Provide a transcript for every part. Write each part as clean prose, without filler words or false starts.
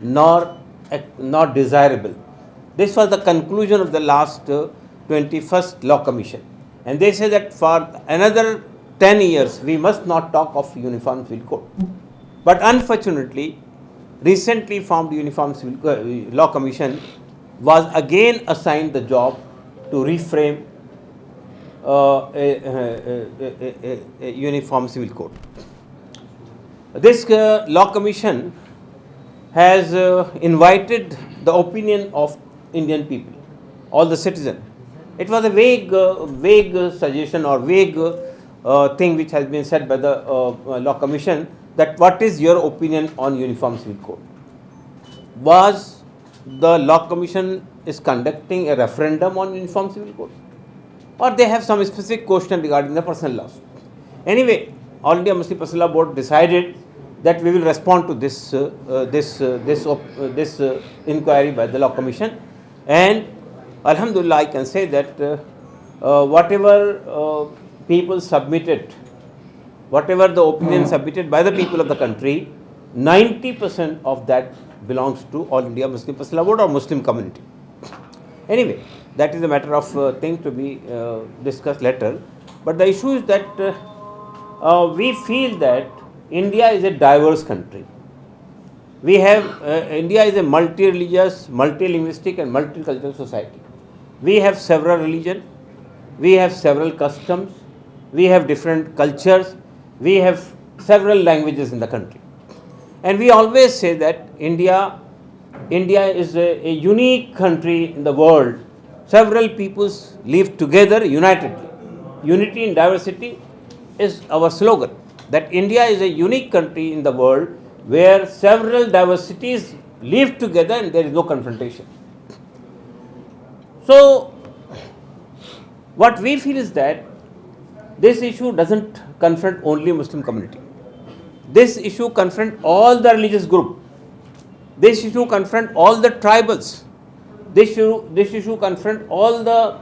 nor not desirable. This was the conclusion of the last 21st Law Commission. And they say that for another 10 years, we must not talk of Uniform Civil Code. But unfortunately, recently formed Uniform Civil Law Commission was again assigned the job to reframe a Uniform Civil Code. This Law Commission has invited the opinion of Indian people, all the citizens. It was a vague suggestion or vague thing which has been said by the Law Commission, that what is your opinion on Uniform Civil Code? Was the Law Commission is conducting a referendum on Uniform Civil Code, or they have some specific question regarding the personal laws? Anyway, All India Muslim Personal Law Board decided that we will respond to this inquiry by the Law Commission, and Alhamdulillah, I can say that whatever people submitted, whatever the opinion submitted by the people of the country, 90% of that belongs to All India Muslim Personal Law Board or Muslim community. Anyway, that is a matter of thing to be discussed later. But the issue is that we feel that India is a diverse country. We have India is a multi-religious, multi-linguistic and multicultural society. We have several religions, we have several customs, we have different cultures, we have several languages in the country. And we always say that India is a unique country in the world. Several peoples live together unitedly. Unity in diversity is our slogan, that India is a unique country in the world where several diversities live together and there is no confrontation. So, what we feel is that this issue doesn't confront only Muslim community. This issue confront all the religious group. This issue confront all the tribals. This issue confront all the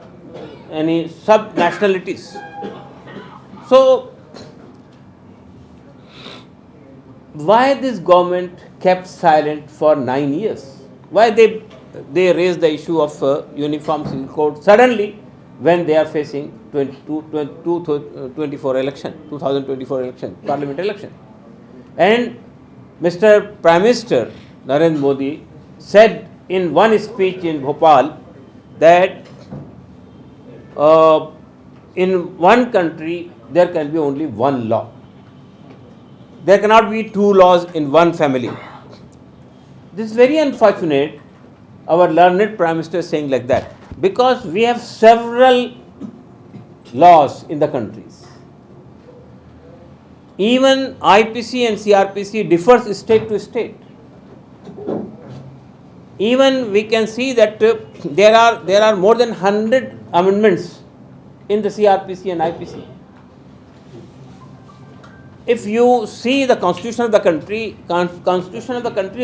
sub-nationalities. So, why this government kept silent for 9 years? Why they raised the issue of Uniform Civil Code suddenly when they are facing 2024 election, parliament election? And Mr. Prime Minister Narendra Modi said in one speech in Bhopal that in one country there can be only one law. There cannot be two laws in one family. This is very unfortunate. Our learned Prime Minister is saying like that, because we have several laws in the countries. Even IPC and CRPC differs state to state. Even we can see that there are more than 100 amendments in the CRPC and IPC. If you see the constitution of the country,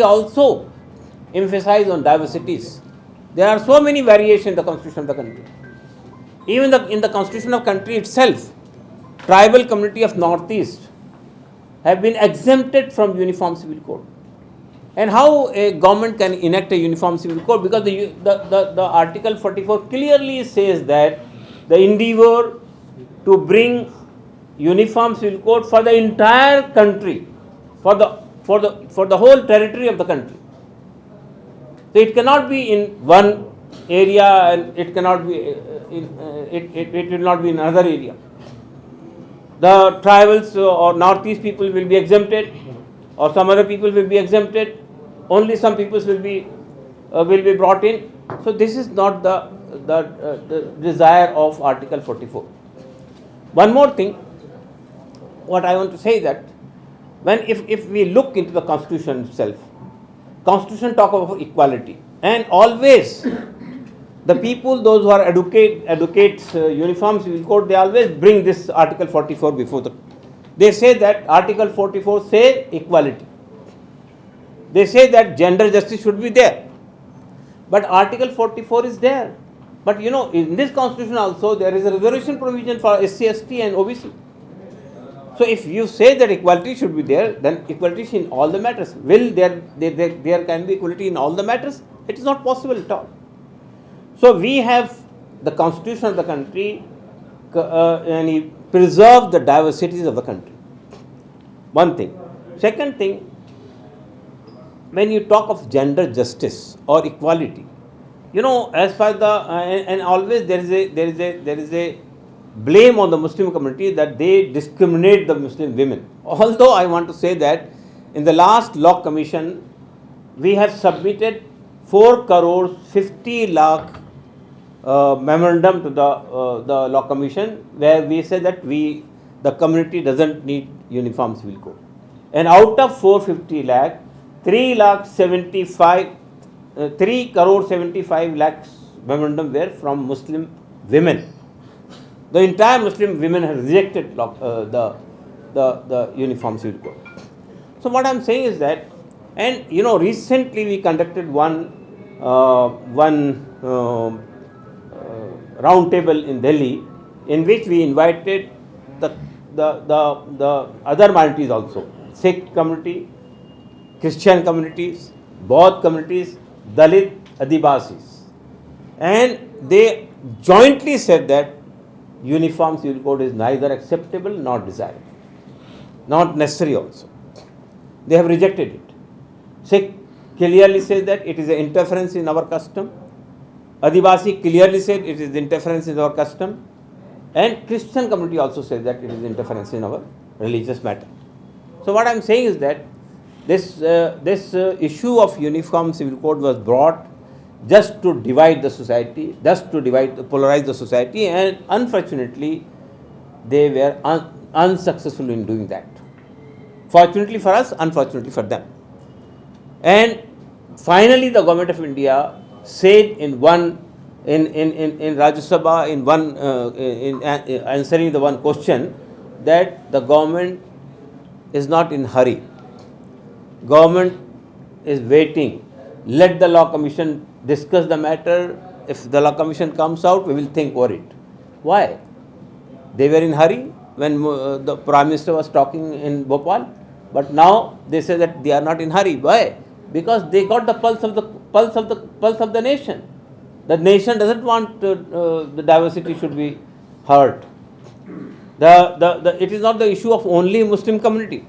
also emphasize on diversities. There are so many variations in the constitution of the country. Even in the constitution of country itself, tribal community of Northeast have been exempted from Uniform Civil Code. And how a government can enact a Uniform Civil Code? Because the Article 44 clearly says that the endeavor to bring Uniform Civil Code for the entire country, for the whole territory of the country. So it cannot be in one area and it cannot be it will not be in another area. The tribals or Northeast people will be exempted, or some other people will be exempted. Only some peoples will be brought in. So this is not the desire of Article 44. One more thing, what I want to say that if we look into the Constitution itself, Constitution talk about equality, and always the people, those who are advocates Uniform Civil Code, they always bring this Article 44 before they say that Article 44 say equality. They say that gender justice should be there. But Article 44 is there. But in this Constitution also there is a reservation provision for SC, ST and OBC. So if you say that equality should be there, then equality is in all the matters. Will there can be equality in all the matters? It is not possible at all. So we have the constitution of the country and it preserve the diversities of the country. One thing. Second thing, when you talk of gender justice or equality, as far as the and always there is a blame on the Muslim community that they discriminate the Muslim women. Although I want to say that in the last law commission, we have submitted 4 crores 50 lakh memorandum to the law commission, where we say that the community doesn't need uniform civil code, and out of 450 lakh, 3 crore 75 lakhs memorandum were from Muslim women. The entire Muslim women have rejected the uniform civil code. So what I am saying is that, and recently we conducted one round table in Delhi, in which we invited the other minorities also, Sikh community, Christian communities, Baudd communities, Dalit, Adivasis, and they jointly said that uniform civil code is neither acceptable nor desirable, not necessary also. They have rejected it. Sikh clearly says that it is an interference in our custom. Adivasi clearly said it is interference in our custom, and Christian community also says that it is interference in our religious matter. So what I am saying is that this issue of uniform civil code was brought just to divide the society, polarize the society, and unfortunately they were unsuccessful in doing that. Fortunately for us, unfortunately for them. And finally the government of India said in Rajya Sabha, in answering the one question, that the government is not in hurry. Government is waiting. Let the law commission discuss the matter. If the law commission comes out, we will think over it. Why? They were in hurry when the Prime Minister was talking in Bhopal, but now they say that they are not in hurry. Why? Because they got the pulse of the nation. The nation doesn't want the diversity should be hurt. It is not the issue of only Muslim community.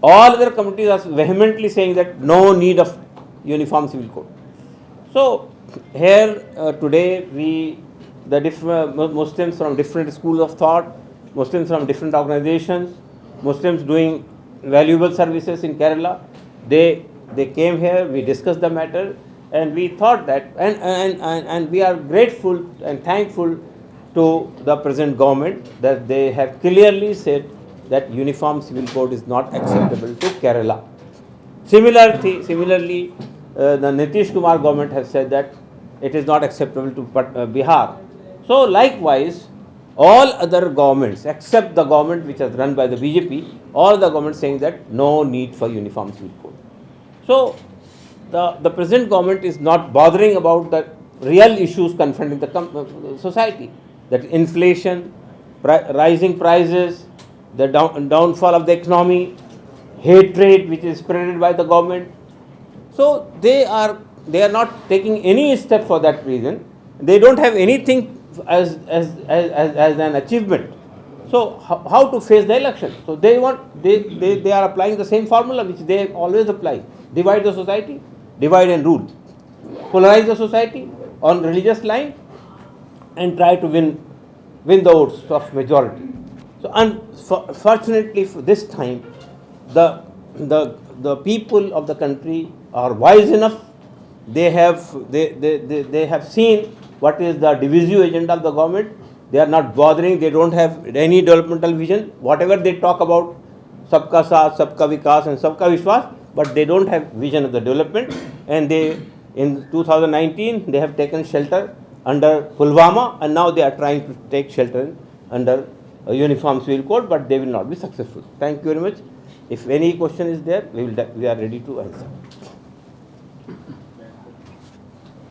All other communities are vehemently saying that no need of uniform civil code. So here today Muslims from different schools of thought, Muslims from different organizations, Muslims doing valuable services in Kerala, they came here, we discussed the matter, and we thought that, and we are grateful and thankful to the present government that they have clearly said that uniform civil code is not acceptable to Kerala. Similarly, the Nitish Kumar government has said that it is not acceptable to Bihar. So likewise, all other governments except the government which is run by the BJP, all the governments saying that no need for uniform civil code. So the present government is not bothering about the real issues confronting the society, that inflation, rising prices, the downfall of the economy, hatred which is spreaded by the government. So they are not taking any step for that reason. They don't have anything as an achievement. So how to face the election? So they are applying the same formula which they always apply: divide the society, divide and rule, polarize the society on religious line, and try to win the votes of majority. So unfortunately for this time, the people of the country are wise enough. They have seen what is the divisive agenda of the government. They are not bothering. They don't have any developmental vision. Whatever they talk about, sabka saath, sabka vikas, and sabka vishwas, but they don't have vision of the development. And in 2019, they have taken shelter under Pulwama, and now they are trying to take shelter under a uniform civil code, but they will not be successful. Thank you very much. If any question is there, we are ready to answer.